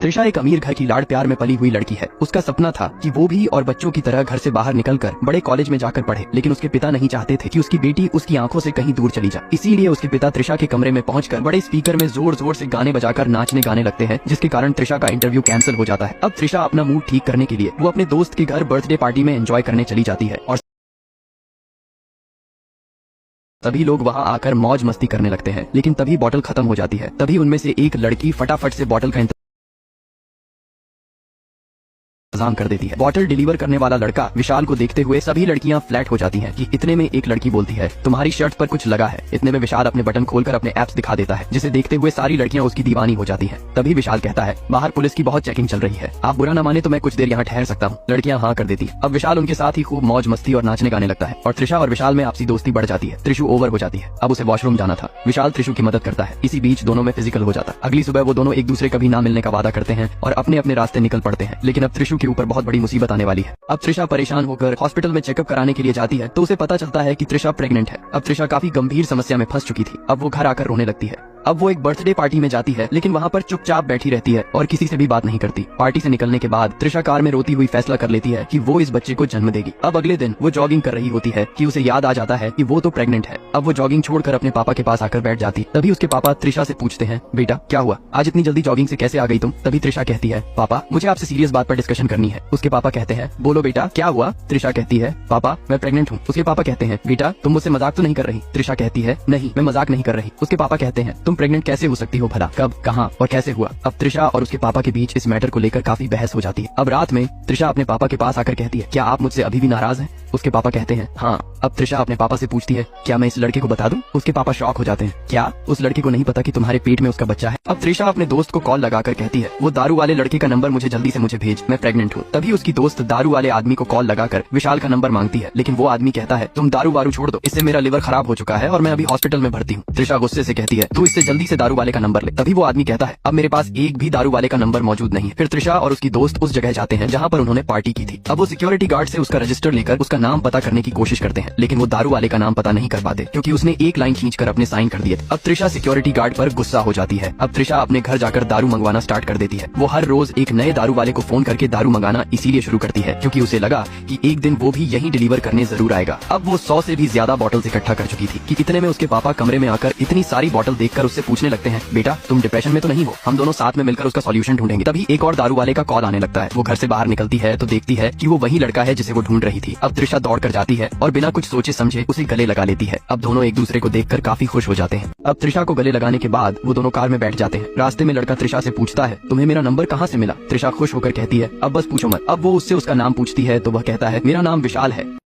त्रिशा एक अमीर घर की लाड़ प्यार में पली हुई लड़की है। उसका सपना था कि वो भी और बच्चों की तरह घर से बाहर निकलकर बड़े कॉलेज में जाकर पढ़े, लेकिन उसके पिता नहीं चाहते थे कि उसकी बेटी उसकी आंखों से कहीं दूर चली जाए। इसीलिए उसके पिता त्रिशा के कमरे में पहुंचकर बड़े स्पीकर में जोर जोर से गाने बजाकर नाचने गाने लगते हैं, जिसके कारण त्रिशा का इंटरव्यू कैंसिल हो जाता है। अब त्रिशा अपना मूड ठीक करने के लिए वो अपने दोस्त के घर बर्थडे पार्टी में एंजॉय करने चली जाती है और सभी लोग वहां आकर मौज मस्ती करने लगते हैं। लेकिन तभी बॉटल खत्म हो जाती है। तभी उनमें से एक लड़की फटाफट से बॉटल का इंतजाम कर देती है। बॉटल डिलीवर करने वाला लड़का विशाल को देखते हुए सभी लड़कियां फ्लैट हो जाती हैं कि इतने में एक लड़की बोलती है, तुम्हारी शर्ट पर कुछ लगा है। इतने में विशाल अपने बटन खोलकर अपने एप्स दिखा देता है, जिसे देखते हुए सारी लड़कियां उसकी दीवानी हो जाती हैं। तभी विशाल कहता है, बाहर पुलिस की बहुत चेकिंग चल रही है, आप बुरा न माने तो मैं कुछ देर यहाँ ठहर सकता हूँ। लड़कियां हाँ कर देती। अब विशाल उनके साथ ही खूब मौज मस्ती और नाचने गाने लगता है और त्रिशा और विशाल में आपसी दोस्ती बढ़ जाती है। त्रिशु ओवर हो जाती है। अब उसे वॉशरूम जाना था। विशाल त्रिशु की मदद करता है। इसी बीच दोनों में फिजिकल हो जाता। अगली सुबह वो दोनों एक दूसरे कभी ना मिलने का वादा करते हैं और अपने अपने रास्ते निकल पड़ते हैं। लेकिन अब त्रिशु के ऊपर बहुत बड़ी मुसीबत आने वाली है। अब त्रिशा परेशान होकर हॉस्पिटल में चेकअप कराने के लिए जाती है तो उसे पता चलता है कि त्रिशा प्रेग्नेंट है। अब त्रिशा काफी गंभीर समस्या में फंस चुकी थी। अब वो घर आकर रोने लगती है। अब वो एक बर्थडे पार्टी में जाती है, लेकिन वहाँ पर चुपचाप बैठी रहती है और किसी से भी बात नहीं करती। पार्टी से निकलने के बाद त्रिशा कार में रोती हुई फैसला कर लेती है कि वो इस बच्चे को जन्म देगी। अब अगले दिन वो जॉगिंग कर रही होती है कि उसे याद आ जाता है कि वो तो प्रेग्नेंट है। अब वो जॉगिंग छोड़कर अपने पापा के पास आकर बैठ जाती। तभी उसके पापा त्रिशा से पूछते हैं, बेटा क्या हुआ, आज इतनी जल्दी जॉगिंग से कैसे आ गई तुम? तभी त्रिशा कहती है, पापा मुझे आपसे सीरियस बात पर डिस्कशन करनी है। उसके पापा कहते हैं, बोलो बेटा क्या हुआ? त्रिशा कहती है, पापा मैं प्रेग्नेंट हूँ। उसके पापा कहते हैं, बेटा तुम मुझसे मजाक तो नहीं कर रही? त्रिशा कहती है, नहीं मैं मजाक नहीं कर रही। उसके पापा कहते हैं, तुम प्रेग्नेंट कैसे हो सकती हो भला, कब, कहाँ और कैसे हुआ? अब त्रिशा और उसके पापा के बीच इस मैटर को लेकर काफी बहस हो जाती है। अब रात में त्रिशा अपने पापा के पास आकर कहती है, क्या आप मुझसे अभी भी नाराज हैं? उसके पापा कहते हैं, हाँ। अब त्रिशा अपने पापा से पूछती है, क्या मैं इस लड़के को बता दूं? उसके पापा शॉक हो जाते हैं, क्या उस लड़के को नहीं पता कि तुम्हारे पेट में उसका बच्चा है? अब त्रिशा अपने दोस्त को कॉल लगाकर कहती है, वो दारू वाले लड़के का नंबर मुझे जल्दी से मुझे भेज, मैं प्रेग्नेंट हूँ। तभी उसकी दोस्त दारू वाले आदमी को कॉल लगाकर विशाल का नंबर मांगती है, लेकिन वो आदमी कहता है, तुम दारू वारू छोड़ दो, इससे मेरा लिवर खराब हो चुका है और मैं अभी हॉस्पिटल में भर्ती हूँ। त्रिशा गुस्से से कहती है, तू इससे जल्दी से दारू वाले का नंबर ले। तभी वो आदमी कहता है, अब मेरे पास एक भी दारू वाले का नंबर मौजूद नहीं है। फिर त्रिशा और उसकी दोस्त उस जगह जाते हैं जहाँ पर उन्होंने पार्टी की थी। अब वो सिक्योरिटी गार्ड से उसका रजिस्टर लेकर उसका नाम पता करने की कोशिश करते हैं, लेकिन वो दारू वाले का नाम पता नहीं कर पाते क्योंकि उसने एक लाइन खींचकर अपने साइन कर दिए। अब त्रिशा सिक्योरिटी गार्ड पर गुस्सा हो जाती है। अब त्रिशा अपने घर जाकर दारू मंगवाना स्टार्ट कर देती है। वो हर रोज एक नए दारू वाले को फोन करके दारू मंगाना इसीलिए शुरू करती है क्योंकि उसे लगा कि एक दिन वो भी यही डिलीवर करने जरूर आएगा। अब वो 100 से भी ज्यादा बॉटल्स इकट्ठा कर चुकी थी कि इतने में उसके पापा कमरे में आकर इतनी सारी बॉटल देखकर उससे पूछने लगते हैं, बेटा तुम डिप्रेशन में तो नहीं हो, हम दोनों साथ में मिलकर उसका सॉल्यूशन ढूंढेंगे। तभी एक और दारू वाले का कॉल आने लगता है। वो घर से बाहर निकलती है तो देखती है कि वो वही लड़का है जिसे वो ढूंढ रही थी। अब त्रिशा दौड़ कर जाती है और बिना कुछ सोचे समझे उसे गले लगा लेती है। अब दोनों एक दूसरे को देखकर काफी खुश हो जाते हैं। अब त्रिशा को गले लगाने के बाद वो दोनों कार में बैठ जाते हैं। रास्ते में लड़का त्रिशा से पूछता है, तुम्हें मेरा नंबर कहाँ से मिला? त्रिशा खुश होकर कहती है, अब बस पूछो मत। अब वो उससे उसका नाम पूछती है तो वह कहता है, मेरा नाम विशाल है।